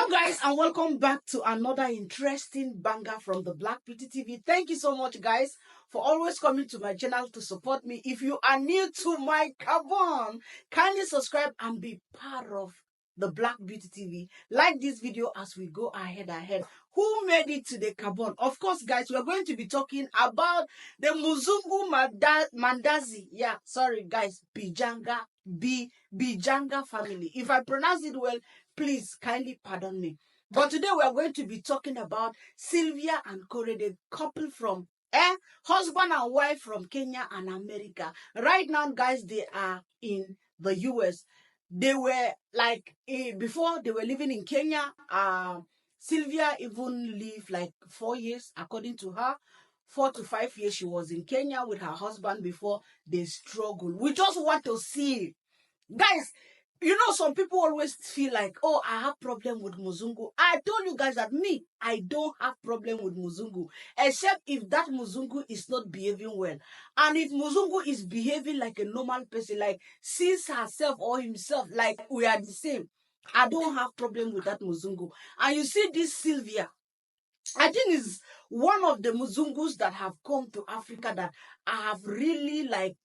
Hello guys, and welcome back to another interesting banger from the Black BBTV. Thank you so much guys for always coming to my channel to support me. If you are new to my carbon, kindly subscribe and be part of the Black BBTV. Like this video as we go ahead. Who made it to the carbon? Of course guys, we're going to be talking about the Muzungu Mandazi. Yeah, sorry guys, Bichanga family. If I pronounce it well, please kindly pardon me. But today we are going to be talking about Sylvia and Corey, the couple from husband and wife from Kenya and America. Right now, guys, they are in the US. They were like before they were living in Kenya. Sylvia even lived like 4 years, according to her. 4 to 5 years she was in Kenya with her husband before they struggled. We just want to see, guys. You know, some people always feel like, oh, I have problem with Muzungu. I told you guys that I don't have problem with Muzungu, except if that Muzungu is not behaving well. And if Muzungu is behaving like a normal person, like sees herself or himself, like we are the same, I don't have problem with that Muzungu. And you see this Sylvia, I think is one of the Muzungus that have come to Africa that I have really like,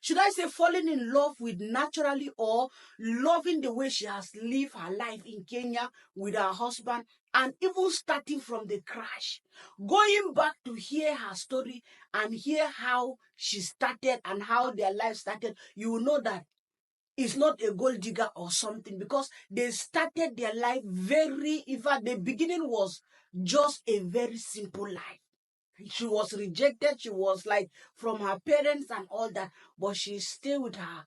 should I say falling in love with naturally, or loving the way she has lived her life in Kenya with her husband, and even starting from the crash, going back to hear her story and hear how she started and how their life started, you will know that it's not a gold digger or something, because they started their life in fact, the beginning was just a very simple life. She was rejected. She was like from her parents and all that, but she stayed with her,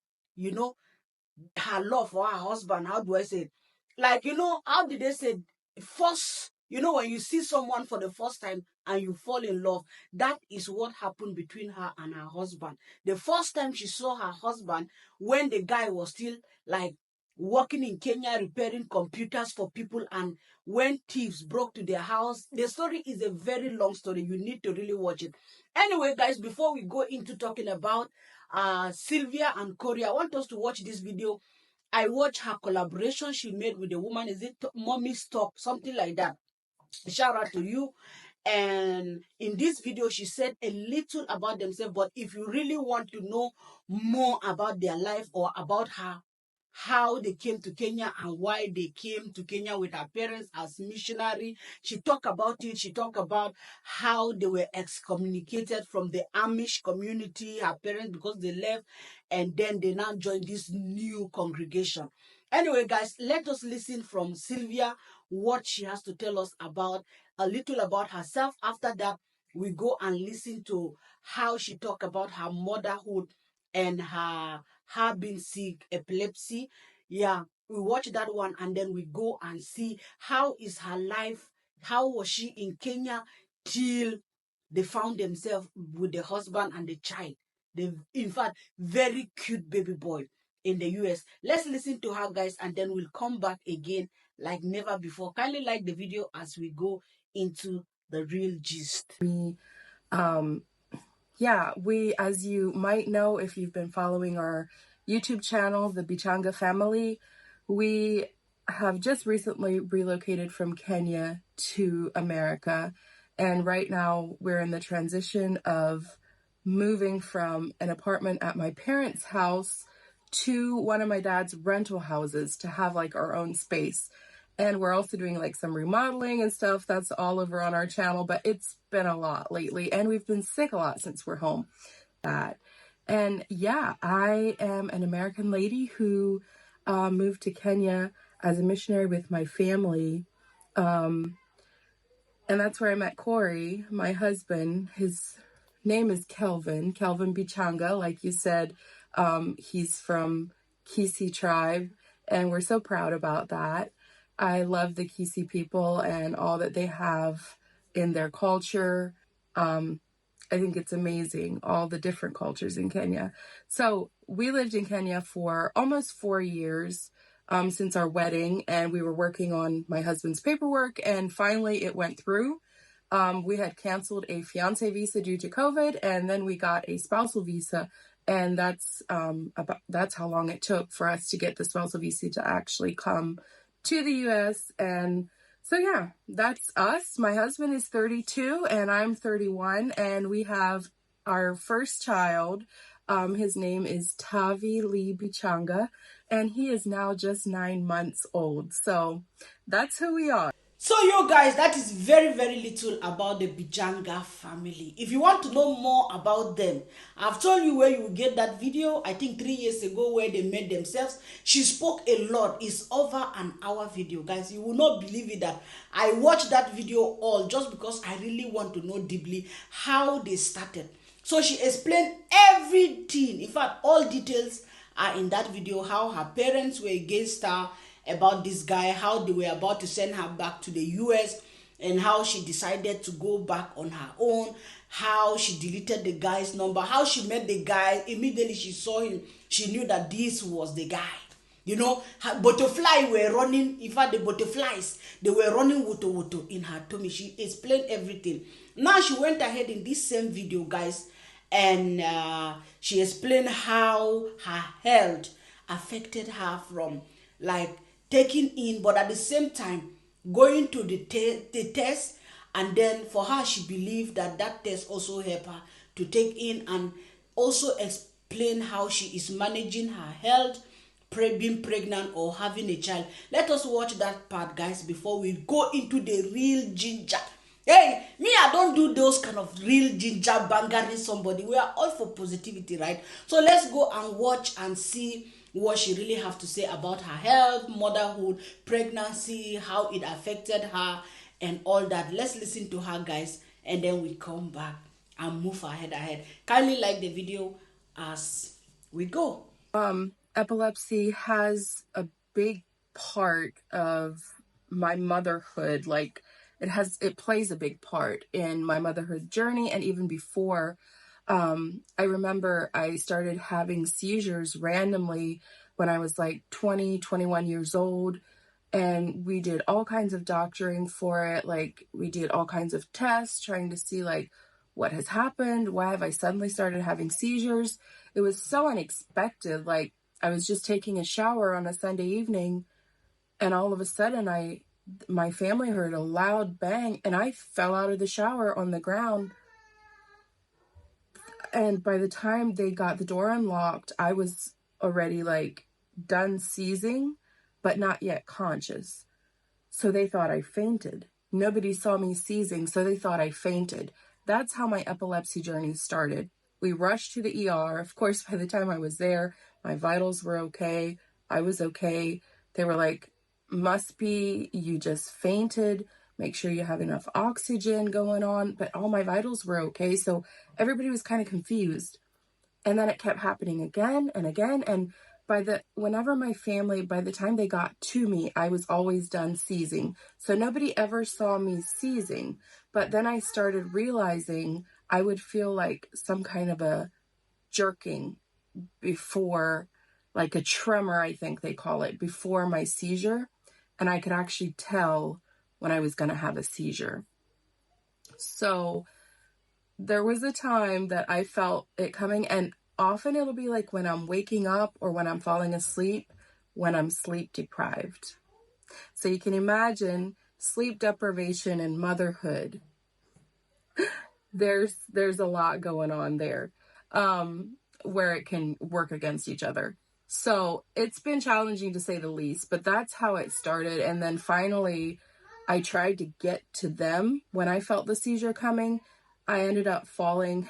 her love for her husband. How do I say it? Like, how did they say first, when you see someone for the first time and you fall in love, that is what happened between her and her husband. The first time she saw her husband, when the guy was still like working in Kenya, repairing computers for people, and when thieves broke to their house. The story is a very long story. You need to really watch it. Anyway, guys, before we go into talking about Sylvia and Corey, I want us to watch this video. I watched her collaboration she made with the woman. Is it Mommy's Talk? Something like that. Shout out to you. And in this video, she said a little about themselves. But if you really want to know more about their life or about her, how they came to Kenya and why they came to Kenya with her parents as missionary, she talked about it. She talked about how they were excommunicated from the Amish community, her parents, because they left, and then they now joined this new congregation. Anyway, guys, let us listen from Sylvia what she has to tell us about a little about herself. After that, we go and listen to how she talked about her motherhood and her being sick, epilepsy. Yeah, we watch that one, and then we go and see how is her life, how was she in Kenya till they found themselves with the husband and the child. In fact, very cute baby boy in the US. Let's listen to her, guys, and then we'll come back again like never before. Kindly like the video as we go into the real gist. We, as you might know, if you've been following our YouTube channel, the Bichanga family, we have just recently relocated from Kenya to America. And right now we're in the transition of moving from an apartment at my parents' house to one of my dad's rental houses to have like our own space. And we're also doing like some remodeling and stuff. That's all over on our channel, but it's been a lot lately, and we've been sick a lot since we're home. And yeah, I am an American lady who moved to Kenya as a missionary with my family. And that's where I met Corey, my husband. His name is Kelvin Bichanga. Like you said, he's from Kisi tribe, and we're so proud about that. I love the Kisi people and all that they have in their culture. I think it's amazing, all the different cultures in Kenya. So we lived in Kenya for almost 4 years since our wedding, and we were working on my husband's paperwork, and finally it went through. We had canceled a fiance visa due to COVID, and then we got a spousal visa, and that's how long it took for us to get the spousal visa to actually come to the US. And so yeah, that's us. My husband is 32 and I'm 31, and we have our first child. His name is Tavi Lee Bichanga, and he is now just 9 months old. So that's who we are. So you guys, that is very, very little about the Bichanga family. If you want to know more about them, I've told you where you will get that video, I think 3 years ago, where they met themselves. She spoke a lot. It's over an hour video. Guys, you will not believe it that I watched that video all just because I really want to know deeply how they started. So she explained everything. In fact, all details are in that video. How her parents were against her about this guy, how they were about to send her back to the US, and how she decided to go back on her own, how she deleted the guy's number, how she met the guy. Immediately she saw him, she knew that this was the guy. You know, her butterfly were running. In fact, the butterflies, they were running wuto in her tummy. She explained everything. Now she went ahead in this same video, guys, and she explained how her health affected her from like taking in, but at the same time going to the test. And then for her, she believed that that test also helped her to take in, and also explain how she is managing her health, being pregnant or having a child. Let us watch that part, guys, before we go into the real ginger. Hey, me, I don't do those kind of real ginger bangering somebody. We are all for positivity, right? So let's go and watch and see what she really have to say about her health, motherhood, pregnancy, how it affected her, and all that. Let's listen to her, guys, and then we come back and move ahead. Kindly like the video as we go. Epilepsy has a big part of my motherhood. Like it plays a big part in my motherhood journey, and even before. I remember I started having seizures randomly when I was like 20, 21 years old, and we did all kinds of doctoring for it. Like we did all kinds of tests trying to see like what has happened. Why have I suddenly started having seizures? It was so unexpected. Like I was just taking a shower on a Sunday evening, and all of a sudden my family heard a loud bang, and I fell out of the shower on the ground. And by the time they got the door unlocked, I was already like done seizing, but not yet conscious. So they thought I fainted. Nobody saw me seizing, so they thought I fainted. That's how my epilepsy journey started. We rushed to the ER. Of course, by the time I was there, my vitals were okay. I was okay. They were like, must be you just fainted. Make sure you have enough oxygen going on. But all my vitals were okay. So everybody was kind of confused. And then it kept happening again and again. And by the time they got to me, I was always done seizing. So nobody ever saw me seizing. But then I started realizing I would feel like some kind of a jerking before, like a tremor, I think they call it, before my seizure. And I could actually tell when I was going to have a seizure. So there was a time that I felt it coming, and often it'll be like when I'm waking up or when I'm falling asleep, when I'm sleep deprived. So you can imagine sleep deprivation and motherhood. There's a lot going on there, where it can work against each other. So it's been challenging to say the least, but that's how it started. And then finally, I tried to get to them when I felt the seizure coming. I ended up falling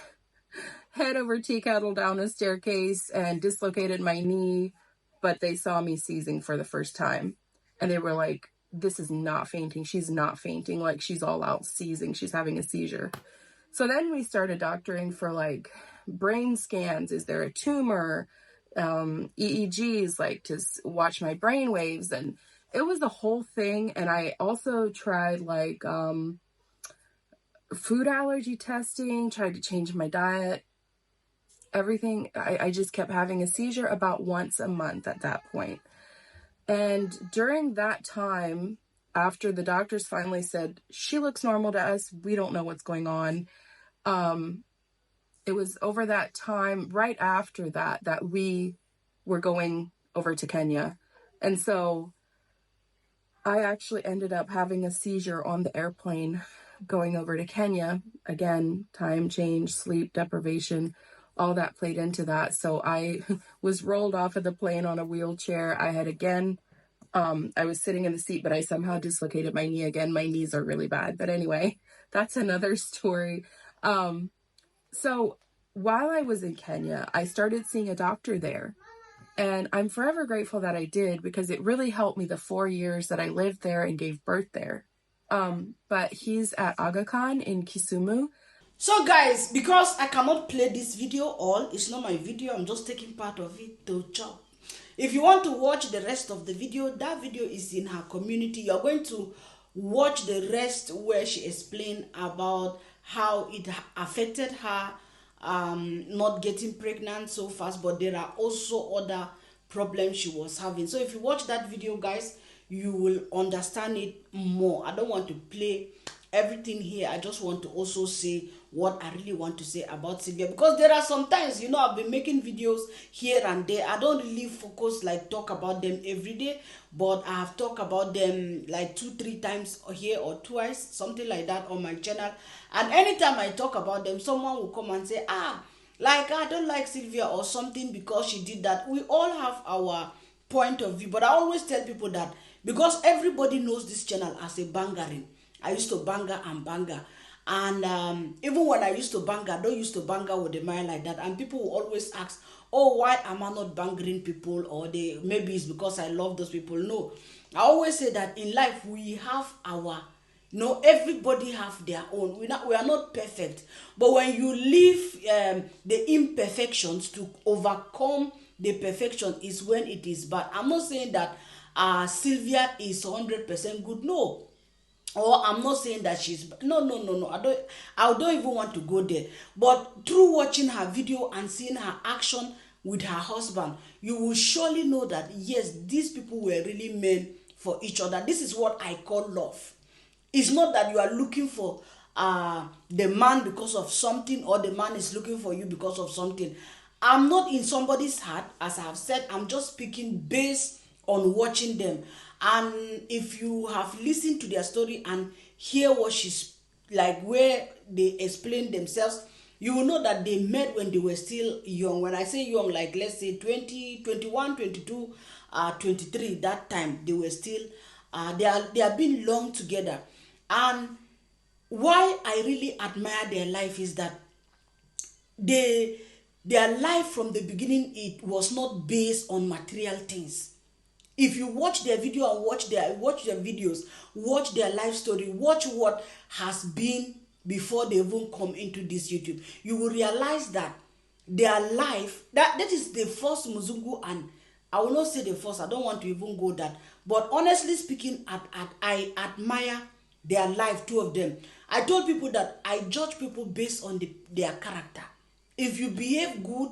head over tea kettle down a staircase and dislocated my knee, but they saw me seizing for the first time. And they were like, this is not fainting. She's not fainting. Like she's all out seizing. She's having a seizure. So then we started doctoring for like brain scans. Is there a tumor? EEGs, like to watch my brain waves. And it was the whole thing. And I also tried like food allergy testing, tried to change my diet, everything. I just kept having a seizure about once a month at that point. And during that time, after the doctors finally said, she looks normal to us, we don't know what's going on. It was over that time, right after that we were going over to Kenya. And so I actually ended up having a seizure on the airplane going over to Kenya. Again, time change, sleep deprivation, all that played into that. So I was rolled off of the plane on a wheelchair. I had again, I was sitting in the seat, but I somehow dislocated my knee again. My knees are really bad. But anyway, that's another story. So while I was in Kenya, I started seeing a doctor there. And I'm forever grateful that I did, because it really helped me the 4 years that I lived there and gave birth there. But he's at Aga Khan in Kisumu. So guys, because I cannot play this video all, it's not my video, I'm just taking part of it to chop. If you want to watch the rest of the video, that video is in her community. You're going to watch the rest where she explained about how it affected her not getting pregnant so fast, but there are also other problems she was having. So if you watch that video, guys, you will understand it more. I don't want to play everything here. I just want to also say what I really want to say about Sylvia, because there are sometimes, you know, I've been making videos here and there. I don't really focus, like, talk about them every day, but I have talked about them like 2-3 times here or twice, something like that, on my channel. And anytime I talk about them, someone will come and say, like, I don't like Sylvia or something because she did that. We all have our point of view, but I always tell people that because everybody knows this channel as a bangering. I used to banger and banger. And even when I used to banger, I don't used to banger with the mind like that. And people will always ask, oh, why am I not bangering people? Or maybe it's because I love those people. No, I always say that in life we have our, everybody have their own. We are not perfect. But when you leave the imperfections to overcome the perfection is when it is bad. I'm not saying that Sylvia is 100% good. No. Or I'm not saying that she's no. I don't even want to go there. But through watching her video and seeing her action with her husband, you will surely know that yes, these people were really meant for each other. This is what I call love. It's not that you are looking for the man because of something, or the man is looking for you because of something. I'm not in somebody's heart, as I have said. I'm just speaking based on watching them. And if you have listened to their story and hear what she's like, where they explain themselves, you will know that they met when they were still young. When I say young, like let's say 20, 21, 22, 23, that time they were still, they have been long together. And why I really admire their life is that their life from the beginning, it was not based on material things. If you watch their video and watch their videos, watch their life story, watch what has been before they even come into this YouTube, you will realize that their life, that is the first Muzungu, and I will not say the first, I don't want to even go that, but honestly speaking, I admire their life, two of them. I told people that I judge people based on their character. If you behave good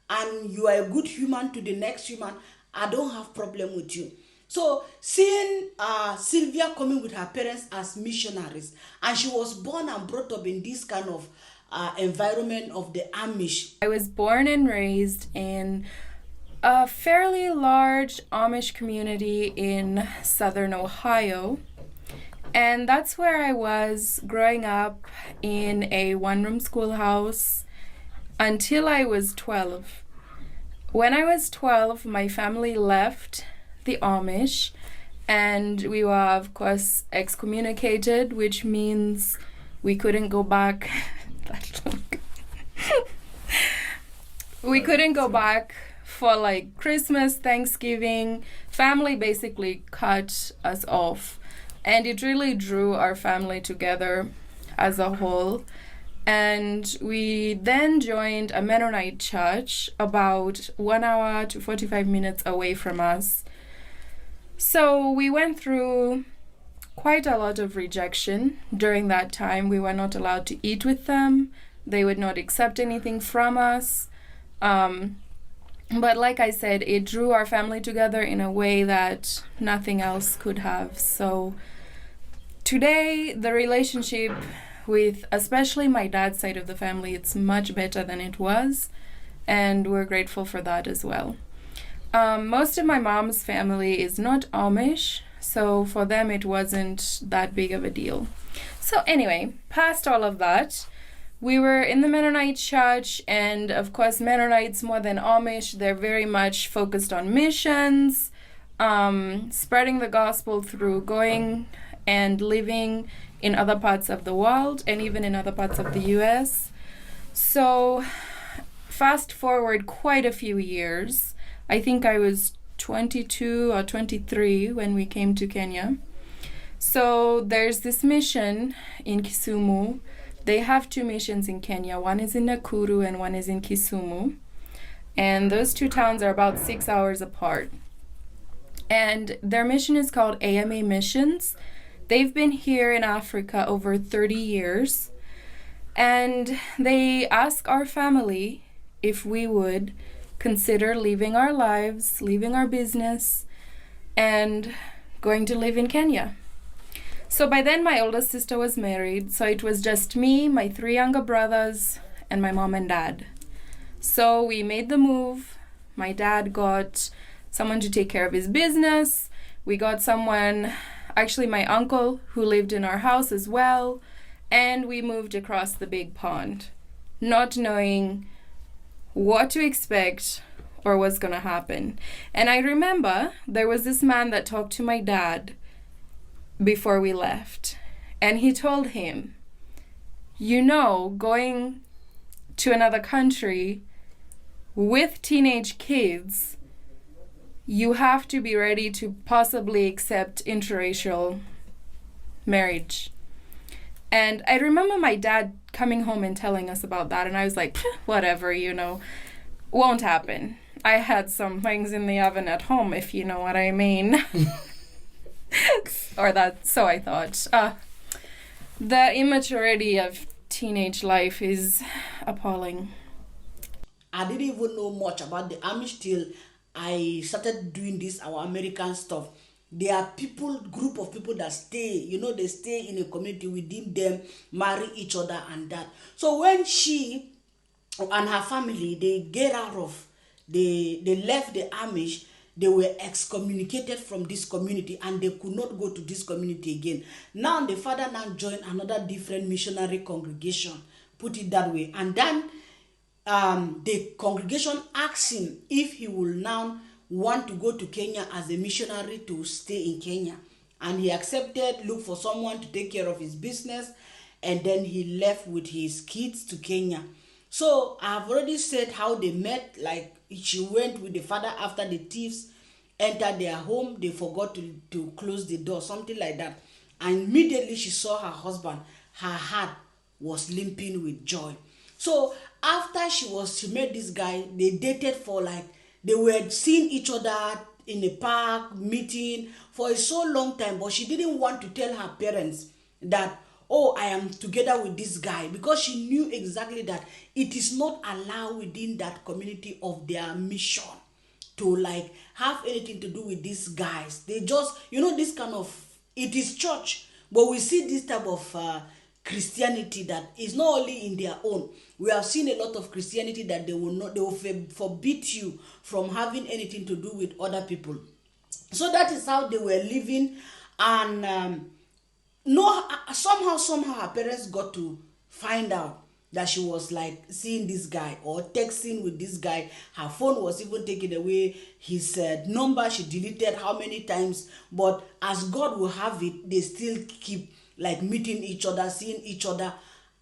and you are a good human to the next human, I don't have problem with you. So seeing Sylvia coming with her parents as missionaries, and she was born and brought up in this kind of environment of the Amish. I was born and raised in a fairly large Amish community in southern Ohio. And that's where I was growing up, in a one-room schoolhouse until I was 12. When I was 12, my family left the Amish, and we were, of course, excommunicated, which means we couldn't go back. We couldn't go back for like Christmas, Thanksgiving. Family basically cut us off, and it really drew our family together as a whole. And we then joined a Mennonite church about 1 hour to 45 minutes away from us. So we went through quite a lot of rejection during that time. We were not allowed to eat with them. They would not accept anything from us. But like I said, it drew our family together in a way that nothing else could have. So today, the relationship with especially my dad's side of the family, it's much better than it was, and we're grateful for that as well. Most of my mom's family is not Amish, So for them, it wasn't that big of a deal. So anyway, past all of that, we were in the Mennonite church, and of course, Mennonites, more than Amish, they're very much focused on missions, spreading the gospel through going and living in other parts of the world and even in other parts of the US. So fast forward quite a few years. I think I was 22 or 23 when we came to Kenya. So there's this mission in Kisumu. They have two missions in Kenya. One is in Nakuru and one is in Kisumu. And those two towns are about 6 hours apart. And their mission is called AMA Missions. They've been here in Africa over 30 years. And they ask our family if we would consider leaving our lives, leaving our business, and going to live in Kenya. So by then, my oldest sister was married. So it was just me, my 3 younger brothers, and my mom and dad. So we made the move. My dad got someone to take care of his business. We got someone, actually my uncle, who lived in our house as well. And we moved across the big pond, not knowing what to expect or what's going to happen. And I remember there was this man that talked to my dad before we left. And he told him, you know, going to another country with teenage kids, you have to be ready to possibly accept interracial marriage. And I remember my dad coming home and telling us about that, and I was like, whatever, you know, won't happen. I had some things in the oven at home, if you know what I mean. Or that, so I thought. The immaturity of teenage life is appalling. I didn't even know much about the Amish till I started doing this, our American stuff. There are people, group of people that stay, you know, they stay in a community within them, marry each other and that. So when she and her family, they get out of, they left the Amish, they were excommunicated from this community and they could not go to this community again. Now the father now joined another different missionary congregation, put it that way. And then the congregation asked him if he will now want to go to Kenya as a missionary to stay in Kenya. And he accepted, looked for someone to take care of his business, and then he left with his kids to Kenya. So I've already said how they met. Like, she went with the father after the thieves entered their home. They forgot to close the door, something like that. And immediately she saw her husband. Her heart was limping with joy. So after she met this guy, they dated for like, they were seeing each other in a park, meeting for a so long time, but she didn't want to tell her parents that, oh, I am together with this guy, because she knew exactly that it is not allowed within that community of their mission to like have anything to do with these guys. They just, you know, this kind of, it is church, but we see this type of Christianity that is not only in their own. We have seen a lot of Christianity that they will forbid you from having anything to do with other people. So that is how they were living. And somehow her parents got to find out that she was like seeing this guy or texting with this guy. Her phone was even taken away. His number she deleted how many times. But as God will have it, they still keep like meeting each other, seeing each other.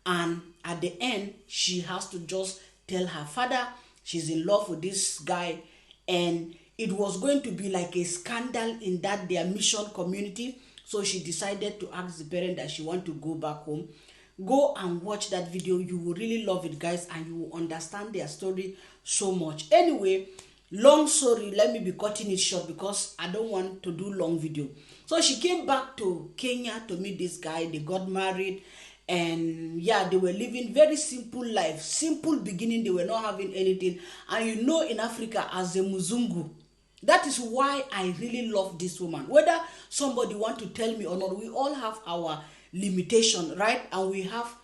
And at the end, she has to just tell her father she's in love with this guy. And it was going to be like a scandal in that their mission community. So she decided to ask the parent that she want to go back home. Go and watch that video. You will really love it, guys, and you will understand their story so much. Anyway, long story, let me be cutting it short because I don't want to do long video. So she came back to Kenya to meet this guy. They got married, and yeah, they were living very simple life, simple beginning. They were not having anything. And you know, in Africa, as a Muzungu, that is why I really love this woman. Whether somebody want to tell me or not, we all have our limitation, right? And we have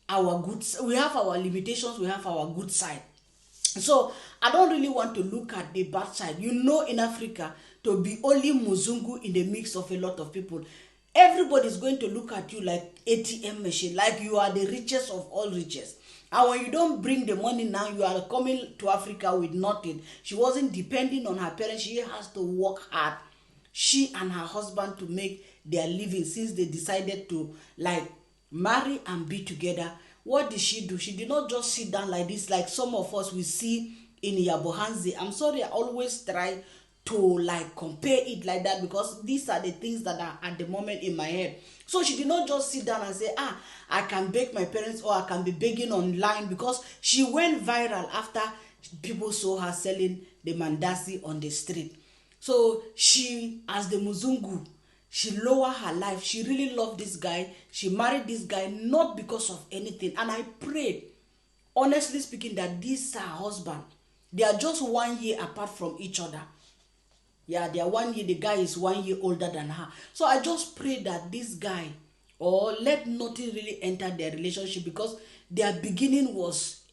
our limitations, we have our good side. So I don't really want to look at the bad side. You know, in Africa, to be only Muzungu in the mix of a lot of people. Everybody's going to look at you like ATM machine, like you are the richest of all riches. And when you don't bring the money now, you are coming to Africa with nothing. She wasn't depending on her parents. She has to work hard, she and her husband, to make their living since they decided to like marry and be together. What did she do? She did not just sit down like this, like some of us we see in Yabohanzi. I'm sorry, I always try to like compare it like that because these are the things that are at the moment in my head. So she did not just sit down and say, I can beg my parents or I can be begging online, because she went viral after people saw her selling the mandasi on the street. So she, as the Muzungu, she lowered her life. She really loved this guy. She married this guy not because of anything. And I prayed, honestly speaking, that this her husband, they are just 1 year apart from each other. Yeah, they are 1 year. The guy is 1 year older than her. So I just pray that this guy, or let nothing really enter their relationship, because their beginning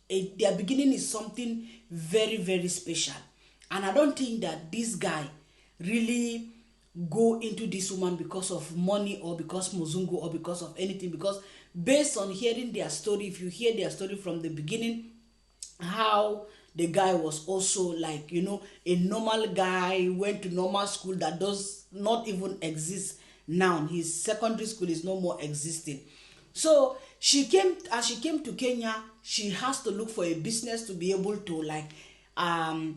is something very, very special. And I don't think that this guy really go into this woman because of money or because Muzungu or because of anything. Because based on hearing their story, if you hear their story from the beginning, how the guy was also like, a normal guy, went to normal school that does not even exist now. His secondary school is no more existing. So as she came to Kenya, she has to look for a business to be able to like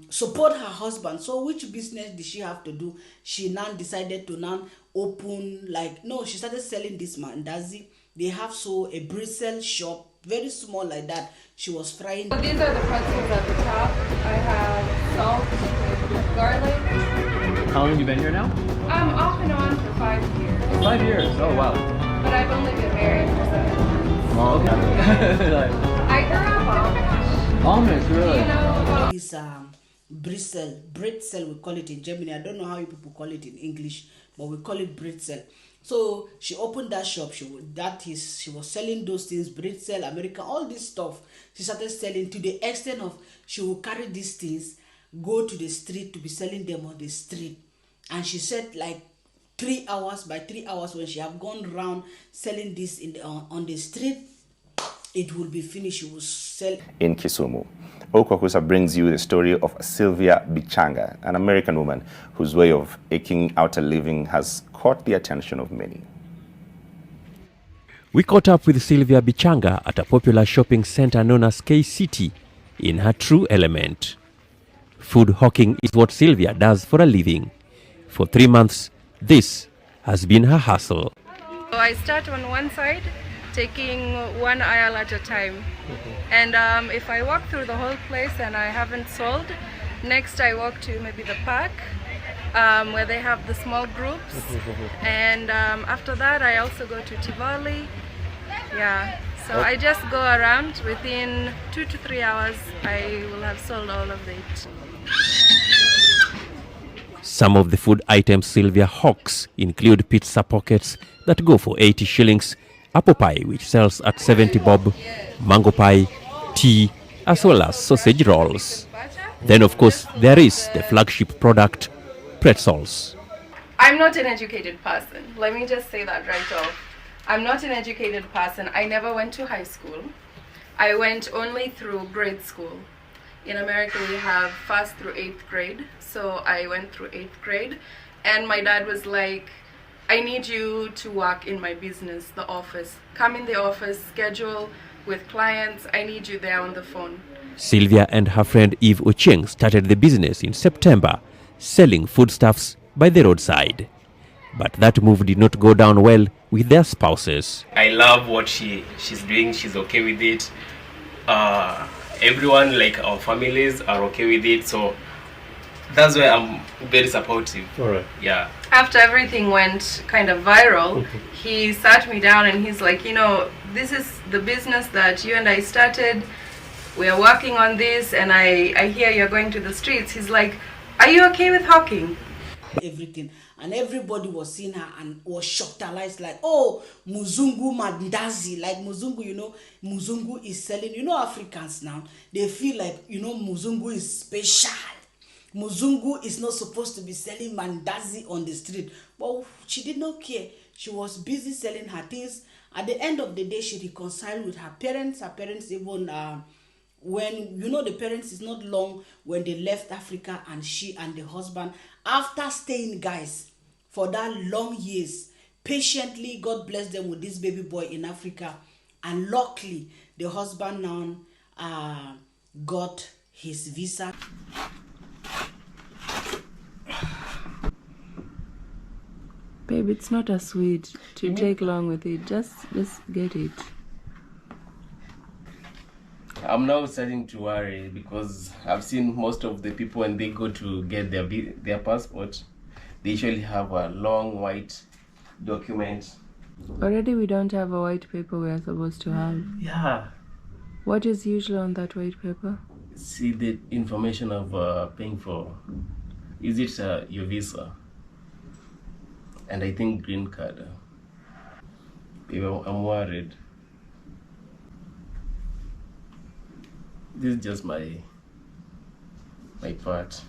support her husband. So which business did she have to do? She now decided to now open, she started selling this mandazi. They have a bristle shop, very small like that. She was frying. So these are the pretzels at the top. I have salt with garlic. How long have you been here now? Off and on for 5 years. 5 years, oh wow. But I've only been married for 7 months. Oh, okay. I grew up Amish. Amish, really? You know, This britzel we call it in Germany. I don't know how you people call it in English, but we call it britzel. So she opened that shop. She was selling those things, britzel, American, all this stuff. She started selling to the extent of she will carry these things, go to the street to be selling them on the street. And she said like 3 hours, by 3 hours when she have gone around selling this on the street, it will be finished. She will sell. In Kisumu, Okwakusa brings you the story of Sylvia Bichanga, an American woman whose way of eking out a living has caught the attention of many. We caught up with Sylvia Bichanga at a popular shopping center known as K-City in her true element. Food hawking is what Sylvia does for a living. For 3 months, this has been her hustle. So I start on one side, taking one aisle at a time. And if I walk through the whole place and I haven't sold, next I walk to maybe the park where they have the small groups. And after that I also go to Tivoli. Yeah, so I just go around. Within 2 to 3 hours I will have sold all of it. Some of the food items Sylvia hawks include pizza pockets that go for 80 shillings, apple pie which sells at 70 bob, mango pie, tea, as well as sausage rolls. Then of course there is the flagship product, pretzels. I'm not an educated person. Let me just say that right off. I'm not an educated person. I never went to high school. I went only through grade school. In America we have 1st through 8th grade. So I went through 8th grade and my dad was like, I need you to work in my business, the office. Come in the office, schedule with clients. I need you there on the phone. Sylvia and her friend Eve Ocheng started the business in September, selling foodstuffs by the roadside. But that move did not go down well with their spouses. I love what she's doing. She's okay with it. Everyone, like our families, are okay with it. So that's why I'm very supportive. All right. Yeah. After everything went kind of viral, he sat me down and he's like, this is the business that you and I started. We are working on this and I hear you're going to the streets. He's like, are you okay with hawking? Everything. And everybody was seeing her and was shocked, like, oh, Muzungu mandazi. Like Muzungu, Muzungu is selling. Africans now, they feel like, Muzungu is special. Muzungu is not supposed to be selling mandazi on the street. But she did not care. She was busy selling her things. At the end of the day, she reconciled with her parents. Her parents even, when, you know, the parents is not long when they left Africa, and she and the husband, after staying, guys, for that long years, patiently, God bless them with this baby boy in Africa. And luckily, the husband now got his visa. Babe, it's not a sweet to take long with it. Just get it. I'm now starting to worry because I've seen most of the people when they go to get their passport, they usually have a long white document. Already we don't have a white paper we are supposed to have. Yeah. What is usually on that white paper? See the information of paying for, is it your visa? And I think green card. I'm worried. This is just my part.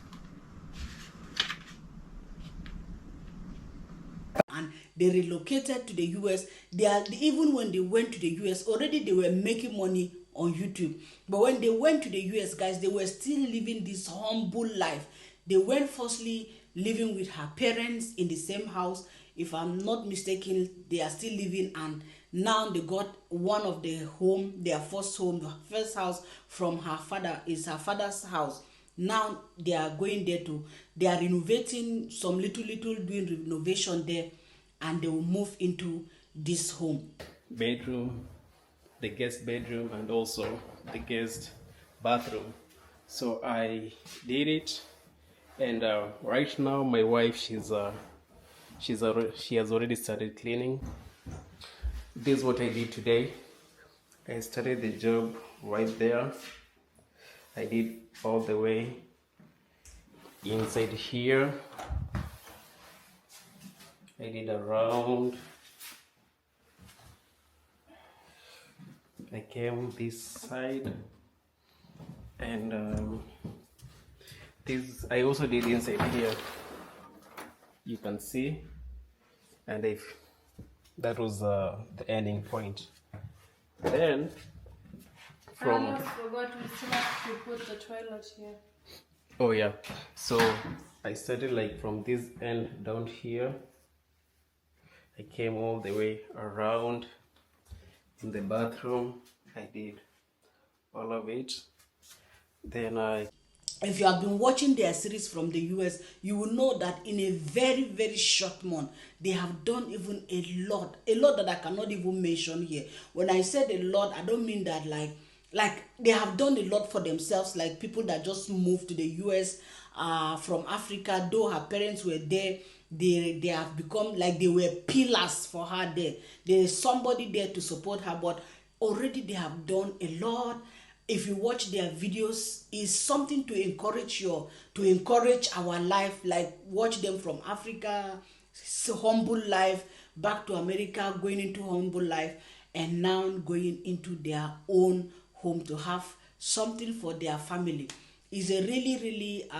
And they relocated to the US. Even when they went to the US, already they were making money on YouTube. But when they went to the US, guys, they were still living this humble life. They went firstly living with her parents in the same house. If I'm not mistaken, they are still living, and now they got one of the home, their first home, the first house from her father is her father's house. Now they are going there they are renovating some little doing renovation there, and they will move into this home. Bedroom, the guest bedroom, and also the guest bathroom. So I did it, and right now my wife, she has already started cleaning. This is what I did today. I started the job right there. I did all the way inside here. I did around. I came this side, and this I also did inside here. You can see, and that was the ending point. Then from I forgot we still have to put the toilet here. oh yeah, so I started like from this end down here. I came all the way around in the bathroom. I did all of it. Then if you have been watching their series from the US, you will know that in a very, very short month, they have done even a lot that I cannot even mention here. When I said a lot, I don't mean that like they have done a lot for themselves, like people that just moved to the US from Africa. Though her parents were there, they have become like they were pillars for her there. There is somebody there to support her, but already they have done a lot. If you watch their videos, is something to encourage our life. Like watch them from Africa, humble life, back to America, going into humble life, and now going into their own home to have something for their family. It's a really, really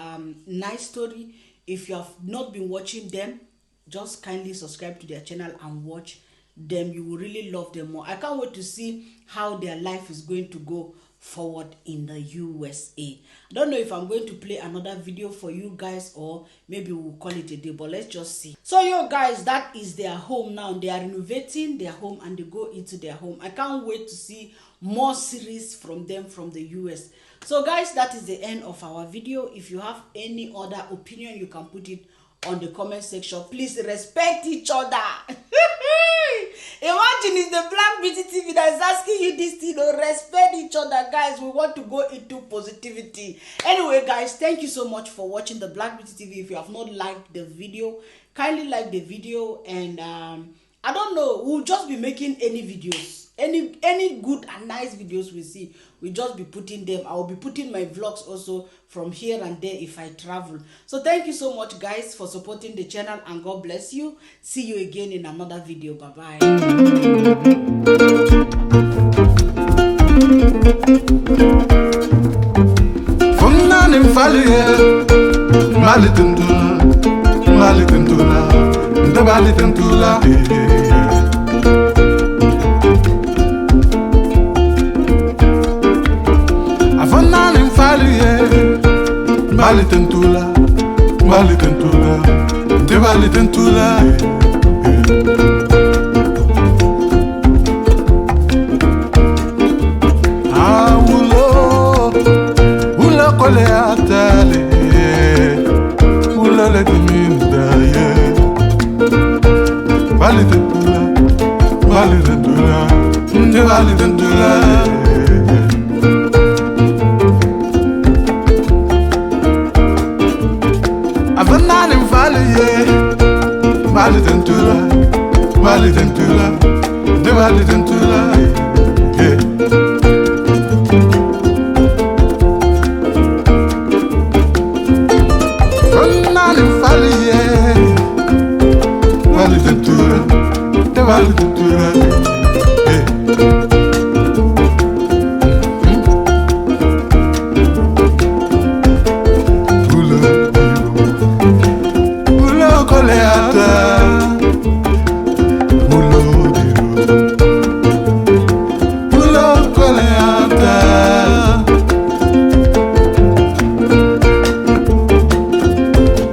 nice story. If you have not been watching them, just kindly subscribe to their channel and watch them. You will really love them more. I can't wait to see how their life is going to go forward in the USA. I don't know if I'm going to play another video for you guys, or maybe we'll call it a day, but let's just see. So yo guys, that is their home now. They are renovating their home and they go into their home. I can't wait to see more series from them from the US. So guys, that is the end of our video. If you have any other opinion, you can put it on the comment section. Please respect each other. Imagine it's the Black BBTV that is asking you this thing. Respect each other, guys. We want to go into positivity. Anyway, guys, thank you so much for watching the Black BBTV. If you have not liked the video, kindly like the video, and I don't know, we'll just be making any videos. Any good and nice videos we see, we'll just be putting them. I will be putting my vlogs also from here and there if I travel. So thank you so much, guys, for supporting the channel, and God bless you. See you again in another video. Bye bye. From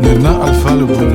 Nena alfa le bon